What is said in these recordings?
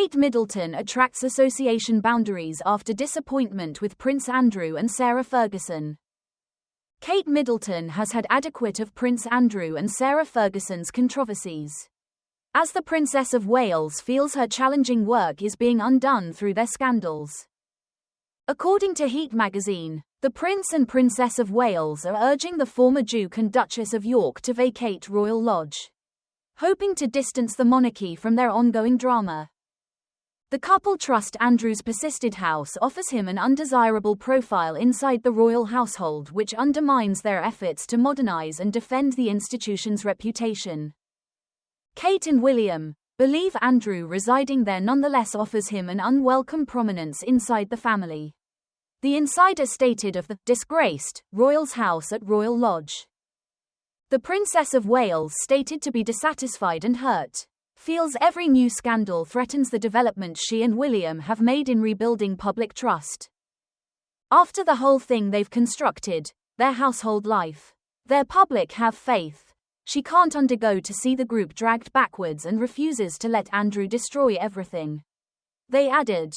Kate Middleton attracts association boundaries after disappointment with Prince Andrew and Sarah Ferguson. Kate Middleton has had adequate of Prince Andrew and Sarah Ferguson's controversies. As the Princess of Wales feels her challenging work is being undone through their scandals. According to Heat magazine, the Prince and Princess of Wales are urging the former Duke and Duchess of York to vacate Royal Lodge, hoping to distance the monarchy from their ongoing drama. The couple trust Andrew's persisted house offers him an undesirable profile inside the royal household, which undermines their efforts to modernize and defend the institution's reputation. Kate and William believe Andrew residing there nonetheless offers him an unwelcome prominence inside the family. The insider stated of the disgraced royal's house at Royal Lodge. The Princess of Wales stated to be dissatisfied and hurt. Feels every new scandal threatens the development she and William have made in rebuilding public trust. After the whole thing they've constructed, their household life, their public have faith. She can't undergo to see the group dragged backwards and refuses to let Andrew destroy everything. They added.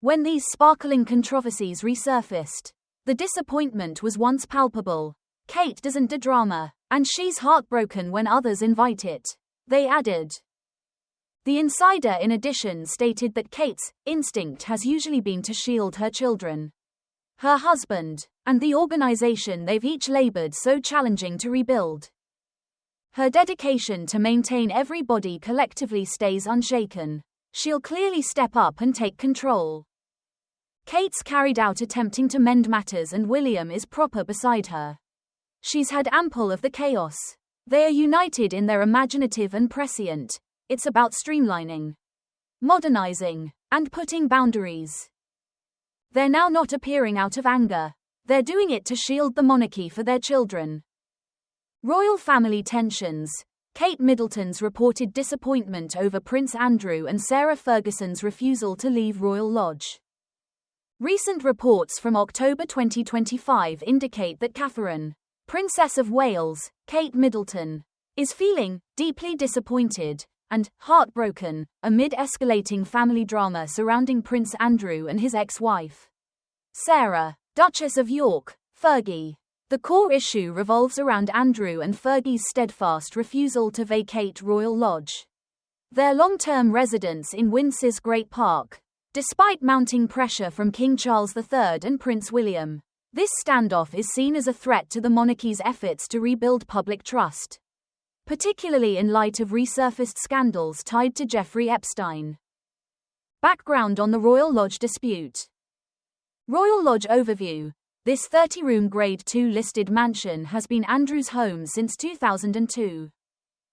When these sparkling controversies resurfaced, the disappointment was once palpable. Kate doesn't do drama, and she's heartbroken when others invite it. They added. The insider in addition stated that Kate's instinct has usually been to shield her children, her husband, and the organization they've each labored so challenging to rebuild. Her dedication to maintain everybody collectively stays unshaken. She'll clearly step up and take control. Kate's carried out attempting to mend matters and William is proper beside her. She's had ample of the chaos. They are united in their imaginative and prescient. It's about streamlining, modernizing, and putting boundaries. They're now not appearing out of anger. They're doing it to shield the monarchy for their children. Royal family tensions. Kate Middleton's reported disappointment over Prince Andrew and Sarah Ferguson's refusal to leave Royal Lodge. Recent reports from October 2025 indicate that Catherine, Princess of Wales, Kate Middleton, is feeling deeply disappointed and heartbroken amid escalating family drama surrounding Prince Andrew and his ex-wife, Sarah, Duchess of York, Fergie. The core issue revolves around Andrew and Fergie's steadfast refusal to vacate Royal Lodge, their long-term residence in Windsor's Great Park, despite mounting pressure from King Charles III and Prince William. This standoff is seen as a threat to the monarchy's efforts to rebuild public trust, particularly in light of resurfaced scandals tied to Jeffrey Epstein. Background on the Royal Lodge dispute. Royal Lodge overview. This 30-room Grade 2 listed mansion has been Andrew's home since 2002,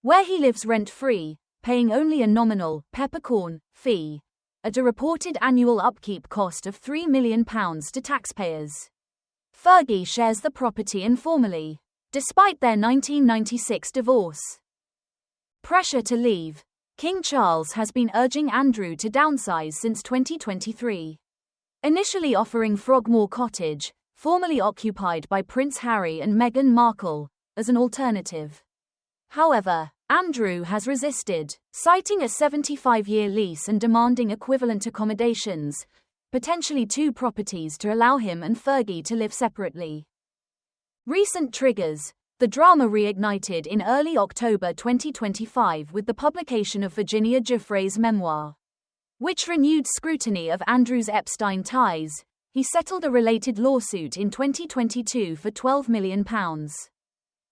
where he lives rent-free, paying only a nominal peppercorn fee, at a reported annual upkeep cost of £3 million to taxpayers. Fergie shares the property informally, despite their 1996 divorce. Pressure to leave. King Charles has been urging Andrew to downsize since 2023. Initially offering Frogmore Cottage, formerly occupied by Prince Harry and Meghan Markle, as an alternative. However, Andrew has resisted, citing a 75-year lease and demanding equivalent accommodations, potentially 2 properties to allow him and Fergie to live separately. Recent triggers. The drama reignited in early October 2025 with the publication of Virginia Giuffre's memoir, which renewed scrutiny of Andrew's Epstein ties. He settled a related lawsuit in 2022 for £12 million.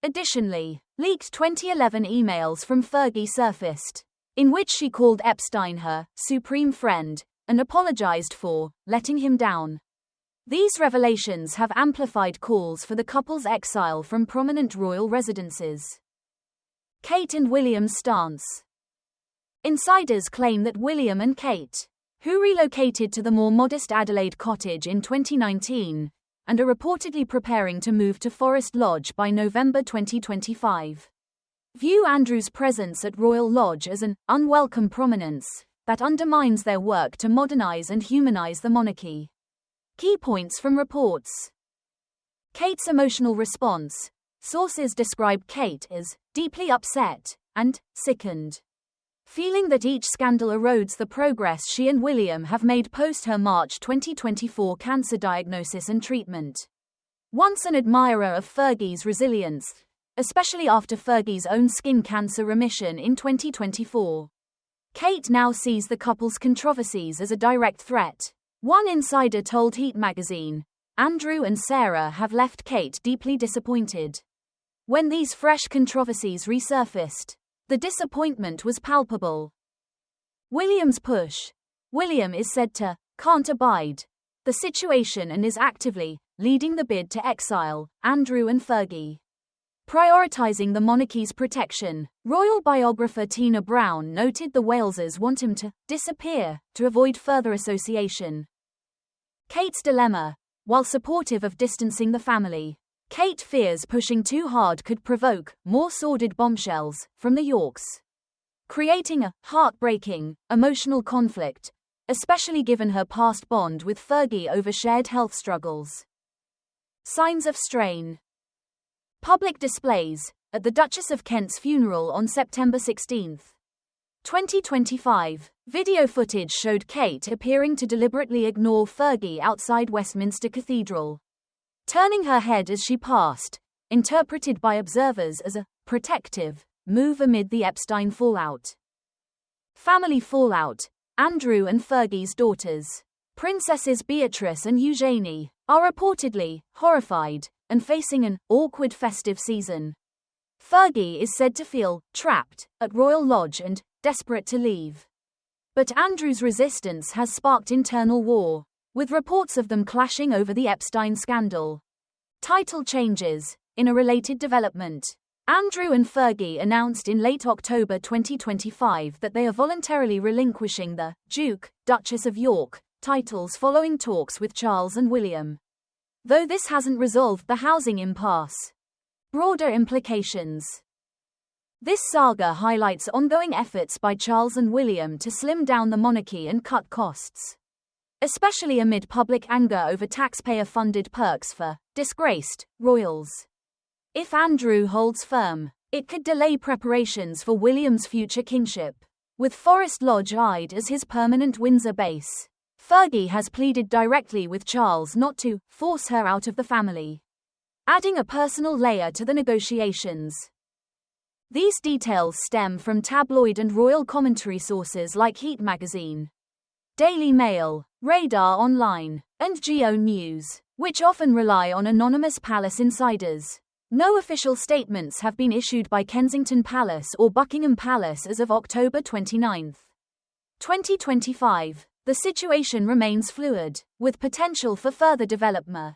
Additionally, leaked 2011 emails from Fergie surfaced, in which she called Epstein her supreme friend, and apologized for letting him down. These revelations have amplified calls for the couple's exile from prominent royal residences. Kate and William's stance. Insiders claim that William and Kate, who relocated to the more modest Adelaide cottage in 2019, and are reportedly preparing to move to Forest Lodge by November 2025, view Andrew's presence at Royal Lodge as an unwelcome prominence that undermines their work to modernize and humanize the monarchy. Key points from reports. Kate's emotional response. Sources describe Kate as deeply upset and sickened. feeling that each scandal erodes the progress she and William have made post her March 2024 cancer diagnosis and treatment. Once an admirer of Fergie's resilience, especially after Fergie's own skin cancer remission in 2024, Kate now sees the couple's controversies as a direct threat. One insider told Heat magazine, "Andrew and Sarah have left Kate deeply disappointed." When these fresh controversies resurfaced, the disappointment was palpable. William's push. William is said to "can't abide" the situation and is actively leading the bid to exile Andrew and Fergie, prioritizing the monarchy's protection. Royal biographer Tina Brown noted the Waleses want him to disappear to avoid further association. Kate's dilemma. While supportive of distancing the family, Kate fears pushing too hard could provoke more sordid bombshells from the Yorks, creating a heartbreaking, emotional conflict, especially given her past bond with Fergie over shared health struggles. Signs of strain. Public displays at the Duchess of Kent's funeral on September 16, 2025. Video footage showed Kate appearing to deliberately ignore Fergie outside Westminster Cathedral, turning her head as she passed, interpreted by observers as a protective move amid the Epstein fallout. Family fallout. Andrew and Fergie's daughters, Princesses Beatrice and Eugenie, are reportedly horrified and facing an awkward festive season. Fergie is said to feel trapped at Royal Lodge and desperate to leave. But Andrew's resistance has sparked internal war, with reports of them clashing over the Epstein scandal. Title changes. In a related development, Andrew and Fergie announced in late October 2025 that they are voluntarily relinquishing the Duke, Duchess of York titles following talks with Charles and William, though this hasn't resolved the housing impasse. Broader implications. This saga highlights ongoing efforts by Charles and William to slim down the monarchy and cut costs, especially amid public anger over taxpayer-funded perks for disgraced royals. If Andrew holds firm, it could delay preparations for William's future kingship, with Forest Lodge eyed as his permanent Windsor base. Fergie has pleaded directly with Charles not to force her out of the family, adding a personal layer to the negotiations. These details stem from tabloid and royal commentary sources like Heat magazine, Daily Mail, Radar Online, and Geo News, which often rely on anonymous palace insiders. No official statements have been issued by Kensington Palace or Buckingham Palace as of October 29, 2025. The situation remains fluid, with potential for further development.